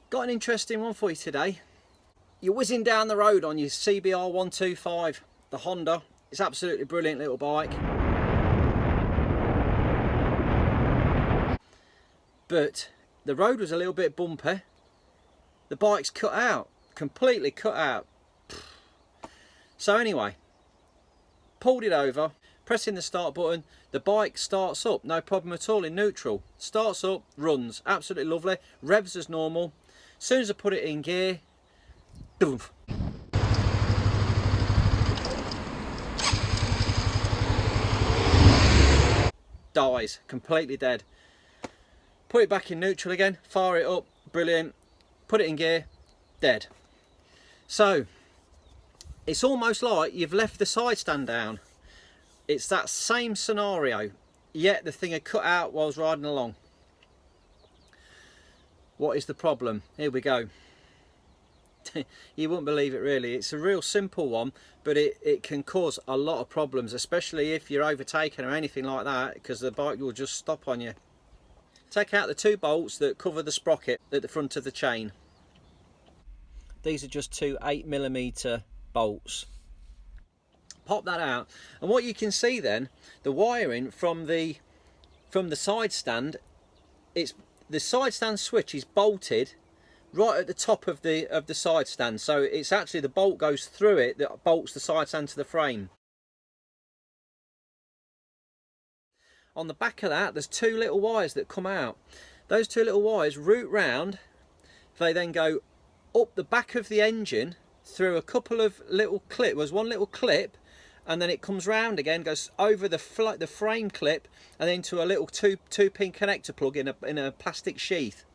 Got an interesting one for you today. You're whizzing down the road on your CBR125, the Honda. It's absolutely brilliant little bike. But the road was a little bit bumpy. The bike's cut out, completely cut out. So anyway, pulled it over, pressing the start button, the bike starts up, no problem at all in neutral. Starts up, runs, absolutely lovely, revs as normal. As soon as I put it in gear, boom. Dies, completely dead. Put it back in neutral again, fire it up, brilliant. Put it in gear, dead. So, it's almost like you've left the side stand down. It's that same scenario, yet the thing had cut out while I was riding along. What is the problem? Here we go. You wouldn't believe it really. It's a real simple one, but it can cause a lot of problems, especially if you're overtaken or anything like that, because the bike will just stop on you. Take out the 2 bolts that cover the sprocket at the front of the chain. These are just 2 8mm bolts. Pop that out, and what you can see then, the wiring from the side stand, the side stand switch is bolted right at the top of the side stand, so it's actually the bolt goes through it that bolts the side stand to the frame. On the back of that, there's 2 little wires that come out. Those 2 little wires route round. They then go up the back of the engine through a couple of little clips. There's one little clip, and then it comes round again, goes over the frame clip, and into a little two-pin connector plug in a plastic sheath.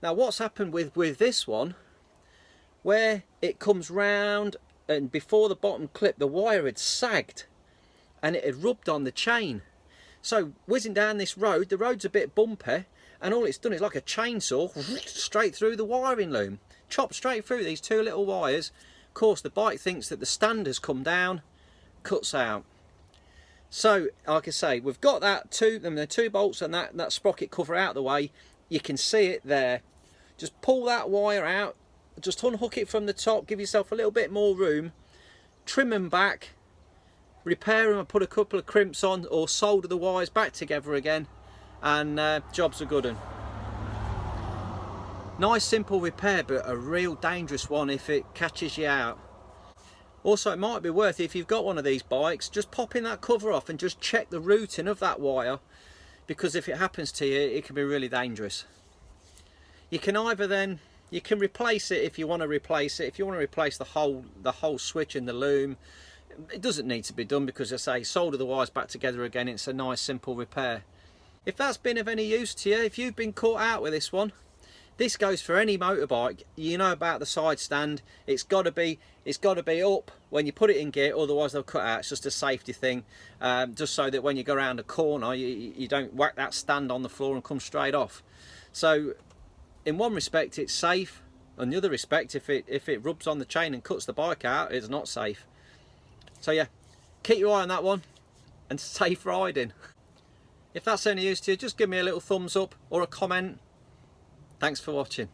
Now, what's happened with this one, where it comes round, and before the bottom clip, the wire had sagged, and it had rubbed on the chain. So whizzing down this road, the road's a bit bumpy, and all it's done is like a chainsaw straight through the wiring loom, chopped straight through these 2 little wires. Of course, the bike thinks that the stand has come down, cuts out. So, like I say, we've got that the 2 bolts and that sprocket cover out of the way. You can see it there. Just pull that wire out, just unhook it from the top, give yourself a little bit more room, trim them back, repair them and put a couple of crimps on, or solder the wires back together again, and job's a good one. Nice simple repair, but a real dangerous one if it catches you out. Also, it might be worth, if you've got one of these bikes, just popping that cover off and just check the routing of that wire, because if it happens to you, it can be really dangerous. You can you can replace it if you want to replace it. If you want to replace the whole switch and the loom, it doesn't need to be done, because I say solder the wires back together again. It's a nice simple repair. If that's been of any use to you, if you've been caught out with this one, this goes for any motorbike. You know about the side stand. It's got to be up when you put it in gear, otherwise they'll cut out. It's just a safety thing, just so that when you go around a corner, you don't whack that stand on the floor and come straight off. So, in one respect, it's safe. In the other respect, if it rubs on the chain and cuts the bike out, it's not safe. So yeah, keep your eye on that one, and safe riding. If that's any use to you, just give me a little thumbs up or a comment. Thanks for watching.